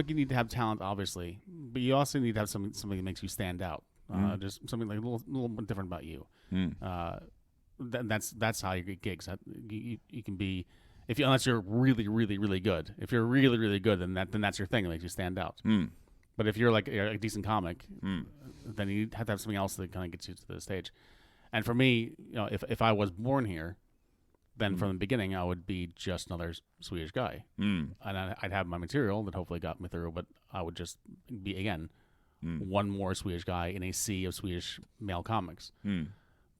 you need to have talent, obviously, but you also need to have something that makes you stand out. Just something like a little bit different about you. That's how you get gigs. You can be, unless you're really, really, really good. If you're really, really good, then that's your thing that makes you stand out. But if you're like a decent comic, then you have to have something else that kind of gets you to the stage. And for me, if I was born here, then from the beginning I would be just another Swedish guy, and I'd have my material that hopefully got me through. But I would just be again one more Swedish guy in a sea of Swedish male comics.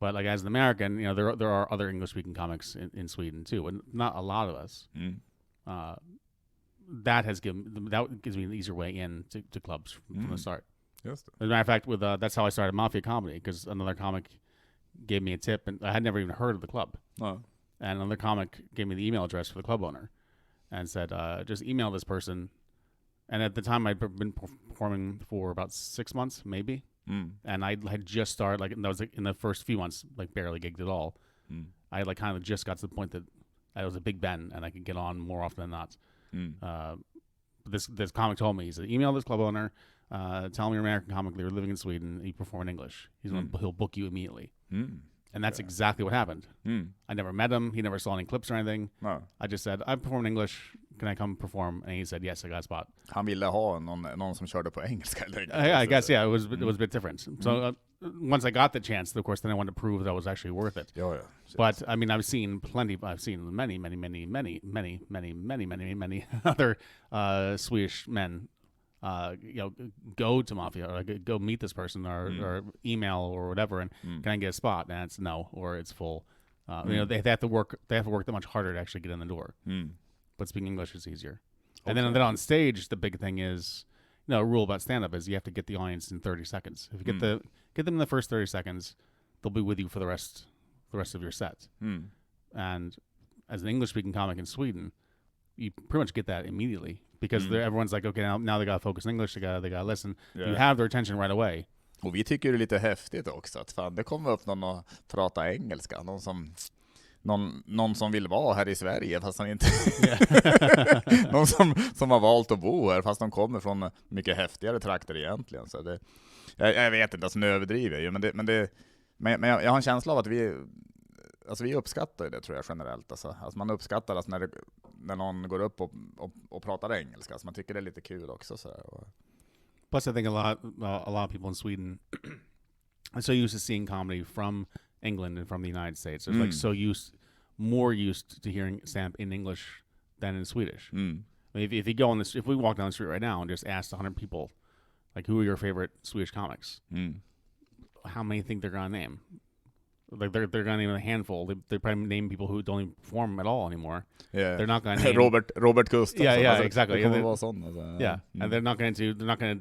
But like as an American, there are other English-speaking comics in Sweden too, and not a lot of us. That gives me an easier way in to clubs from the start. Just As a matter of fact, that's how I started Mafia Comedy, because another comic gave me a tip, and I had never even heard of the club. And another comic gave me the email address for the club owner and said, just email this person. And at the time, I'd been performing for about 6 months, maybe. And I had just started, that was in the first few months, barely gigged at all. I kind of just got to the point that I was a Big Ben and I could get on more often than not. This comic told me, he said, email this club owner, tell him you're an American comic, you're living in Sweden, you perform in English. He'll book you immediately. And that's exactly what happened. I never met him. He never saw any clips or anything. No. I just said, I perform in English. Can I come perform? And he said, yes, I got a spot. Han ville ha någon som körde på engelska. I guess, yeah, it was a bit different. So once I got the chance, of course, then I wanted to prove that I was actually worth it. Yeah. But I mean, I've seen many other Swedish men go to Mafia, or go meet this person, or email or whatever, and can I get a spot? And it's no, or it's full. They have to work that much harder to actually get in the door. But speaking English is easier. Okay. And then on stage, the big thing is, a rule about stand-up is you have to get the audience in 30 seconds. If you get them in the first 30 seconds, they'll be with you for the rest of your set. And as an English-speaking comic in Sweden, you pretty much get that immediately, because everyone's like, okay, now they got to focus in English, they got to listen. Yeah. You have their attention right away. Och vi tycker det är lite häftigt också att fan, det kommer upp någon och prata engelska, någon som vill vara här i Sverige fast han inte någon som har valt att bo här fast de kommer från mycket häftigare trakter egentligen, så det, jag vet inte, alltså nu överdriver jag ju, men jag har en känsla av att vi uppskattar det, tror jag generellt, alltså man uppskattar alltså när någon går upp och pratar engelska, så man tycker det är lite kul också så här. Plus I think a lot of people in Sweden are so used to seeing comedy from England and from the United States. They're more used to hearing stand-up in English than in Swedish. I mean, if you go if we walk down the street right now and just asked 100 people, like, who are your favorite Swedish comics? How many think they're gonna name? Like they're gonna name a handful. They probably name people who don't even perform at all anymore. Yeah, they're not gonna name Robert Gustafsson. Yeah, exactly. And they're not gonna.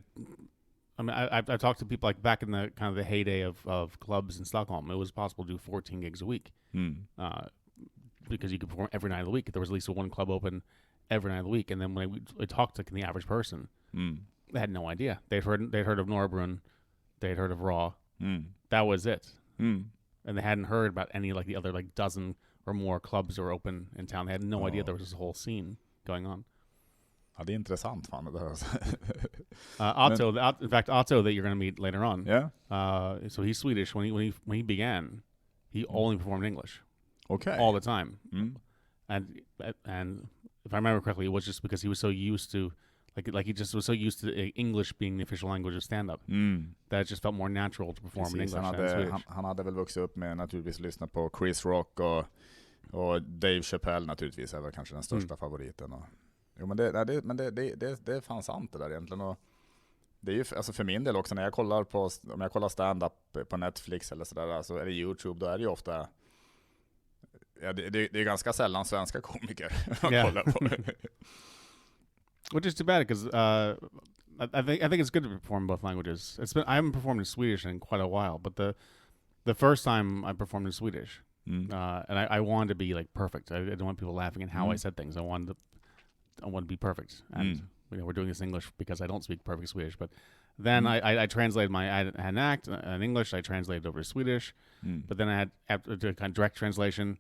I mean, I've talked to people like back in the kind of the heyday of clubs in Stockholm. It was possible to do 14 gigs a week, because you could perform every night of the week. There was at least one club open every night of the week. And then when I talked to the average person, they had no idea. They'd heard of Norrbrunn, they'd heard of Raw. That was it. And they hadn't heard about any the other dozen or more clubs that were open in town. They had no idea there was this whole scene going on. Ja, det är intressant fan det där. In fact, Otto that you're going to meet later on. Yeah. So he's Swedish. When he began, he only performed in English. all the time. And if I remember correctly, it was just because he was so used to, like he just was so used to English being the official language of stand-up that it just felt more natural to perform in English than Swedish. Han hade väl vuxit upp med naturligtvis lyssna på Chris Rock och Dave Chappelle naturligtvis är väl kanske den största favoriten. Jo, men det är fan sant det där egentligen. Och det är ju alltså för min del också när jag kollar på, om jag kollar stand-up på Netflix eller sådär, så är det YouTube, då är det ju ofta det är ganska sällan svenska komiker man kollar på. Which is too bad because I think it's good to perform both languages. I haven't performed in Swedish in quite a while, but the first time I performed in Swedish, and I wanted to be like perfect. I didn't want people laughing at how I said things. I wanted to be perfect. And we're doing this in English because I don't speak perfect Swedish. But then I translated I had an act in English. I translated over to Swedish, but then I had to do a kind of direct translation.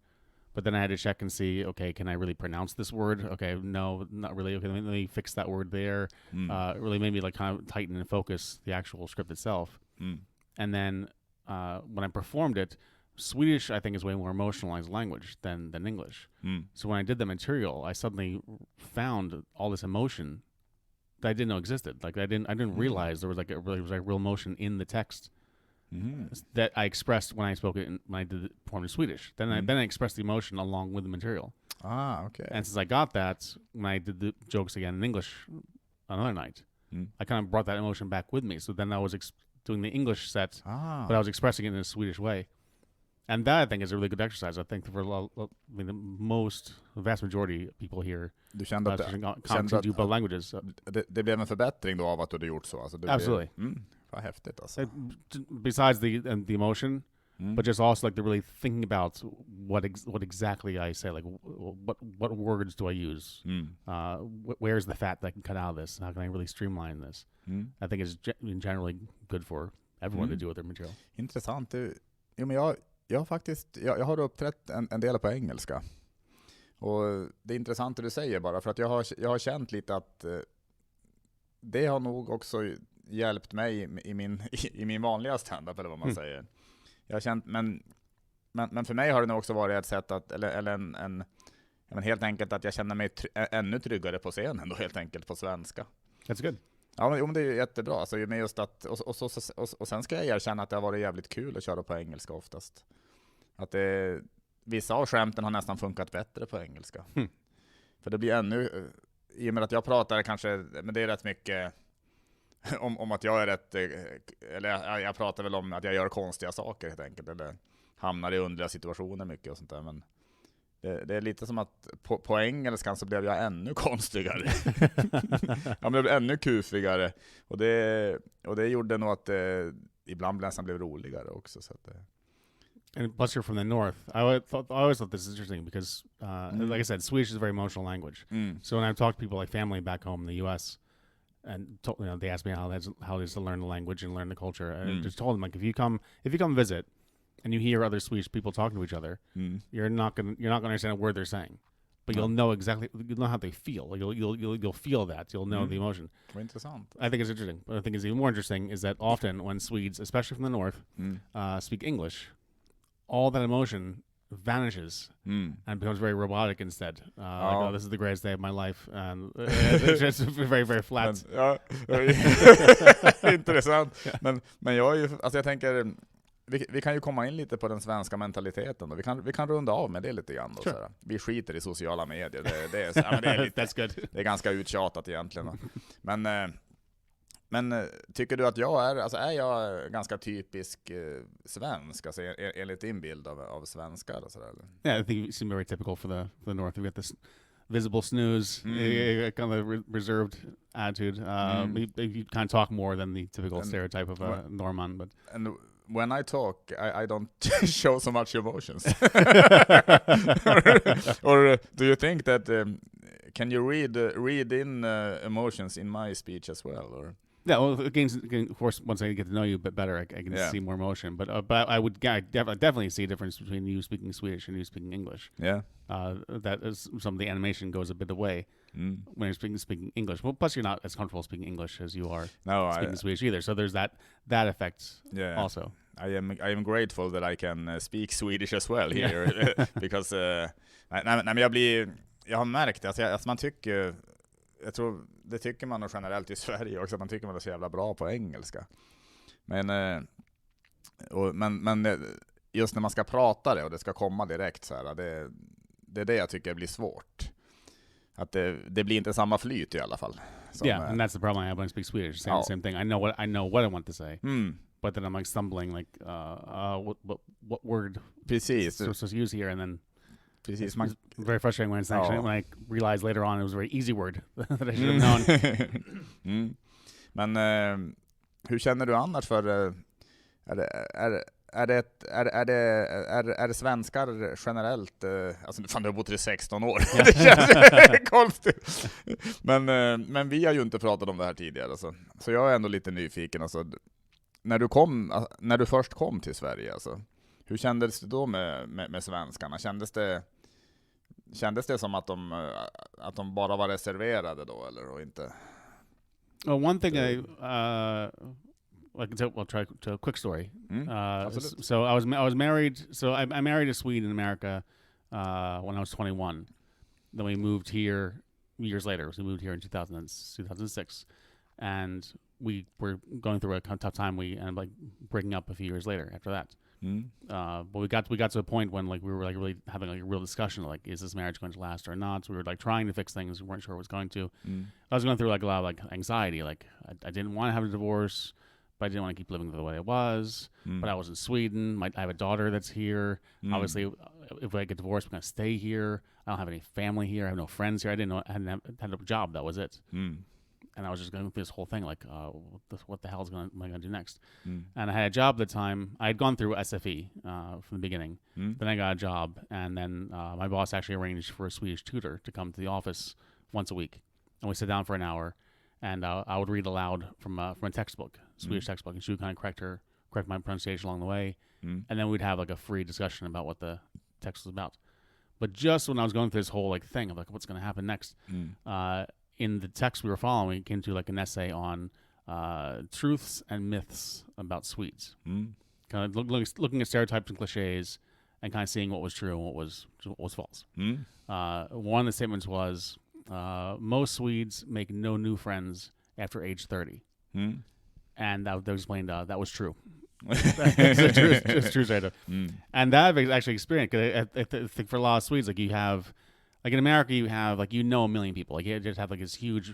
But then I had to check and see, okay, can I really pronounce this word? Okay, no, not really. Okay, let me fix that word there. Really maybe like kind of tighten and focus the actual script itself. And then when I performed it, Swedish, I think, is way more emotionalized language than English. So when I did the material, I suddenly found all this emotion that I didn't know existed. Like I didn't realize there was like real emotion in the text. That I expressed when I spoke it when I did it performed in Swedish. Then I expressed the emotion along with the material. Okay. And since I got that when I did the jokes again in English another night, I kind of brought that emotion back with me. So then I was doing the English set, but I was expressing it in a Swedish way. And that I think is a really good exercise. I think for the vast majority of people here, du kände att do both languages. Det blev en förbättring då av att du hade gjort så. Alltså Absolutely. Vad häftigt alltså. Besides the emotion, but just also like the really thinking about what exactly I say, like what words do I use? Where's the fat that I can cut out of this? How can I really streamline this? I think it's generally good for everyone to do with their material. Intressant. Jo, men jag har uppträtt en del på engelska. Och det är intressant det du säger bara, för att jag har känt lite att det har nog också hjälpt mig i min vanliga stand-up, eller vad man säger. Jag har känt, men för mig har det nog också varit ett sätt att, men helt enkelt att jag känner mig ännu tryggare på scenen då, helt enkelt på svenska. That's good. Ja, men det är ju jättebra. Alltså, med just att, och sen ska jag erkänna att det har varit jävligt kul att köra på engelska oftast. Att vissa av skämten har nästan funkat bättre på engelska. För det blir ännu, i och med att jag pratar kanske, men det är rätt mycket om att jag är rätt, eller jag pratar väl om att jag gör konstiga saker helt enkelt, eller hamnar i underliga situationer mycket och sånt där, men det är lite som att på engelskan så blev jag ännu konstigare. Jag blev ännu kufigare, och det gjorde nog att ibland nästan blev roligare också, så att And plus, you're from the north. I always thought this is interesting because, like I said, Swedish is a very emotional language. So when I've talked to people like family back home in the U.S., and they ask me how it is to learn the language and learn the culture, I just told them, like, if you come visit and you hear other Swedish people talking to each other, you're not gonna understand a word they're saying, but you'll know how they feel. Like you'll feel that. You'll know the emotion. Intressant. I think it's interesting. But I think it's even more interesting is that often when Swedes, especially from the north, speak English, all that emotion vanishes and becomes very robotic instead. Like, oh, this is the greatest day of my life. And it's just very, very flat. Intressant. Men jag tänker, vi kan ju komma in lite på den svenska mentaliteten då. Vi kan runda av med det lite grann då, sure. Sådär. Vi skiter i sociala medier. Det är lite, that's good. Det är ganska uttjatat egentligen då. Men tycker du att är jag ganska typisk svensk, alltså enligt din bild av svenskar och sådär, eller? Yeah, I think you seem very typical for the North. You've got this visible snooze, kind of reserved attitude. You kind of talk more than the typical stereotype of a Norman. But when I talk, I don't show so much emotions. or do you think that can you read in emotions in my speech as well, or? Yeah, well, again, of course, once I get to know you a bit better, I can see more emotion. But I would definitely see a difference between you speaking Swedish and you speaking English. Yeah. That is, some of the animation goes a bit away when you're speaking English. Well, plus you're not as comfortable speaking English as you are speaking Swedish either. So there's that effect also. I am grateful that I can speak Swedish as well here because men jag har märkt att man tycker, jag tror det tycker man nog generellt i Sverige också, att man tycker man är så jävla bra på engelska. Men just när man ska prata det och det ska komma direkt så här, det är det jag tycker blir svårt. Att det blir inte samma flyt i alla fall. And that's the problem I have when I speak Swedish. Same thing. I know what I want to say, but then I'm like stumbling, like what word? Precis. So use here, and then precis. It's very frustrating when it's actually when I realized later on it was a very easy word that I should have known. Men hur känner du annars för är det svenskar generellt, alltså fan, du har bott i 16 år. Det känns konstigt. Men vi har ju inte pratat om det här tidigare, alltså. Så jag är ändå lite nyfiken, alltså. När du först kom till Sverige, alltså, hur kändes det då med svenskarna? Kändes det som att de bara var reserverade då, eller och inte? One thing I can tell. I'll try to a quick story. So I was married. So I married a Swede in America when I was 21. Then we moved here years later. So we moved here in 2006, and we were going through a tough time. We ended up like breaking up a few years later after that. But we got to a point when like we were like really having like a real discussion, like, is this marriage going to last or not? So we were like trying to fix things. We weren't sure it was going to. I was going through like a lot of like anxiety. Like I didn't want to have a divorce, but I didn't want to keep living the way I was. But I was in Sweden. I have a daughter that's here. Obviously, if I get divorced, I'm going to stay here. I don't have any family here. I have no friends here. I hadn't had a job. That was it. And I was just going through this whole thing, like, what the hell am I going to do next? And I had a job at the time. I had gone through SFE from the beginning. Then I got a job, and then my boss actually arranged for a Swedish tutor to come to the office once a week. And we sit down for an hour, and I would read aloud from a textbook, Swedish textbook, and she would kind of correct my pronunciation along the way. And then we'd have like a free discussion about what the text was about. But just when I was going through this whole like thing of like what's going to happen next, in the text we were following, it came to like an essay on truths and myths about Swedes. Kind of looking at stereotypes and cliches and kind of seeing what was true and what was false. One of the statements was, most Swedes make no new friends after age 30. And that explained that was true. It's true statement. And that I've actually experienced, because I think for a lot of Swedes, like you have, like in America, you have like, you know, a million people. Like you just have like this huge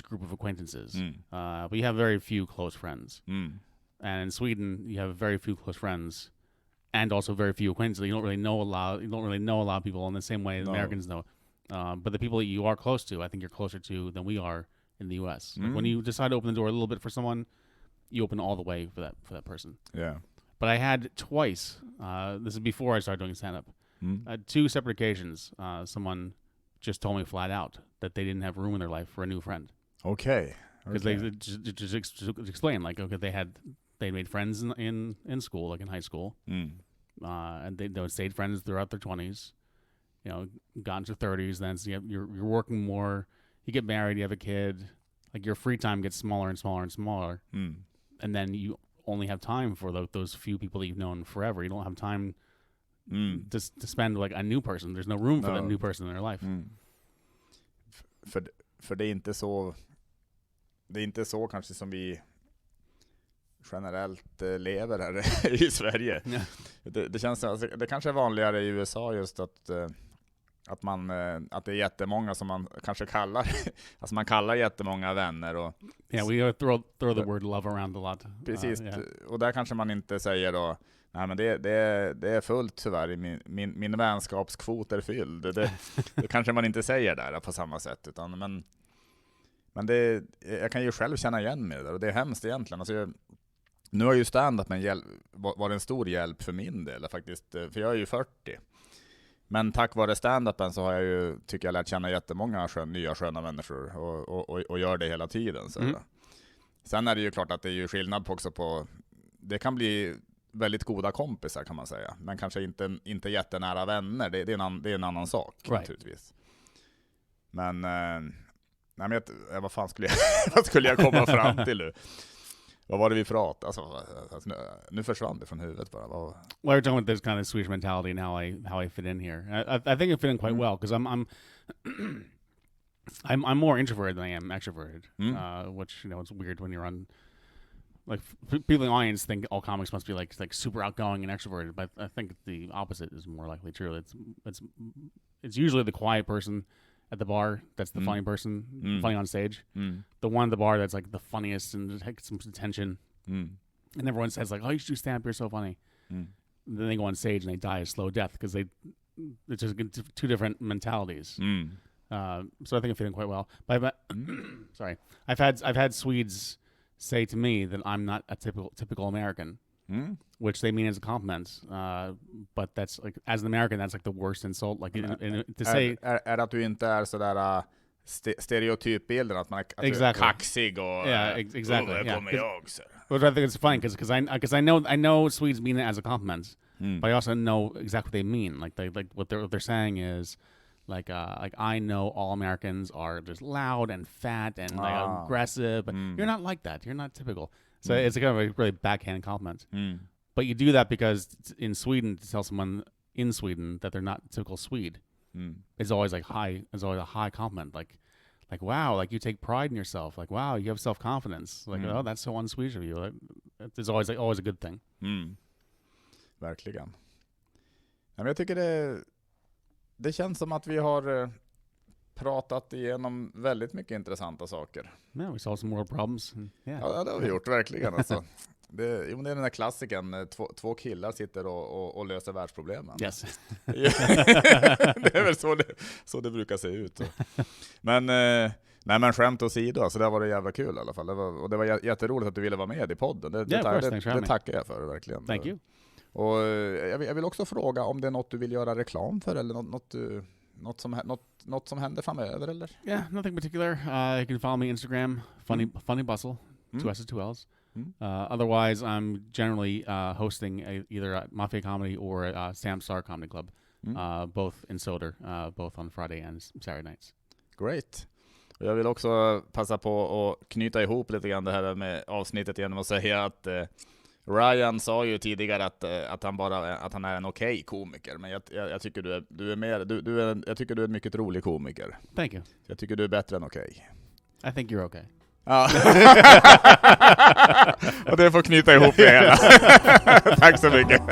group of acquaintances. But you have very few close friends. And in Sweden, you have very few close friends, and also very few acquaintances. You don't really know a lot. You don't really know a lot of people in the same way as Americans know. But the people that you are close to, I think you're closer to than we are in the U.S. Like when you decide to open the door a little bit for someone, you open all the way for that person. Yeah. But I had twice. This is before I started doing stand-up. Two separate occasions, someone just told me flat out that they didn't have room in their life for a new friend. Okay. Because they just explained, like, okay, they made friends in school, like in high school, and they stayed friends throughout their 20s. You know, got into 30s. Then so you're working more. You get married. You have a kid. Like your free time gets smaller and smaller and smaller, and then you only have time for those few people that you've known forever. You don't have time to spend like a new person. There's no room for that new person in their life. För det är inte så kanske som vi generellt lever här i Sverige. Yeah. Det känns, alltså, det kanske är vanligare i USA just att det är jättemånga som man kanske kallar, alltså man kallar jättemånga vänner och we throw the word love around a lot. Precis. Och där kanske man inte säger då, nej men det är fullt tyvärr, min vänskapskvot är fylld. Det kanske man inte säger där på samma sätt, utan men det, jag kan ju själv känna igen mig där, och det är hemskt egentligen. Alltså nu har ju stand-up var en stor hjälp för min del faktiskt, för jag är ju 40. Men tack vare stand-upen så har jag ju, tycker jag, lärt känna jättemånga nya sköna människor och gör det hela tiden. Så. Sen är det ju klart att det är ju skillnad på också på, det kan bli väldigt goda kompisar kan man säga, men kanske inte jättenära vänner. Det är en annan sak, right, naturligtvis. Men nej, men vad fan vad skulle jag komma fram till nu? Vad var det vi pratade? Alltså, nu försvann det från huvudet bara. Well, we're talking about this kind of Swedish mentality and how I fit in here. I think I fit in quite well because I'm more introverted than I am extroverted, which it's weird when you're on. Like people in the audience think all comics must be like super outgoing and extroverted, but I think the opposite is more likely true. It's usually the quiet person at the bar that's the funny person, funny on stage. The one at the bar that's like the funniest and takes some attention. And everyone says like, "Oh, you should do stand-up, you're so funny." Then they go on stage and they die a slow death because it's just two different mentalities. So I think I fit in quite well. But sorry, I've had Swedes say to me that I'm not a typical American, which they mean as a compliment. But that's like, as an American, that's like the worst insult. Like to say, är att du inte är sådär stereotypbilden att man är kaxig och exactly. Kommer jag så. Which I think it's funny because I know Swedes mean it as a compliment, but I also know exactly what they mean. Like what they're saying is. Like I know all Americans are just loud and fat and aggressive, but you're not like that. You're not typical. So it's a kind of a really backhand compliment. But you do that because in Sweden, to tell someone in Sweden that they're not typical Swede, is always like high. It's always a high compliment. Like wow, like you take pride in yourself. Like wow, you have self-confidence. Like oh, that's so un-Swedish of you. It's always always a good thing. Verkligen. Men jag tycker det känns som att vi har pratat igenom väldigt mycket intressanta saker. Yeah, we solved some world problems. Ja, det har vi gjort verkligen. Alltså. Det är den här klassiken, två killar sitter och löser världsproblemen. Yes. Det är väl så det brukar se ut. Men skämt åsido, alltså det var det jävla kul i alla fall. Det var jätteroligt att du ville vara med i podden. Det tackar jag för verkligen. Thank you. Och jag vill också fråga om det är något du vill göra reklam för eller något som händer framöver eller? Yeah, nothing particular. You can follow me on Instagram, funny Bussell, 2 S's 2 L's. Otherwise, I'm generally hosting either a Mafia Comedy or a Sam Star Comedy Club, both in Söder, both on Friday and Saturday nights. Great. Och jag vill också passa på att knyta ihop lite grann det här med avsnittet genom att säga att Ryan sa ju tidigare att han är en okej komiker, men jag tycker jag tycker du är en mycket rolig komiker. Thank you. Jag tycker du är bättre än okej. I think you're okay. Ja. Och det får knyta ihop det hela. Tack så mycket.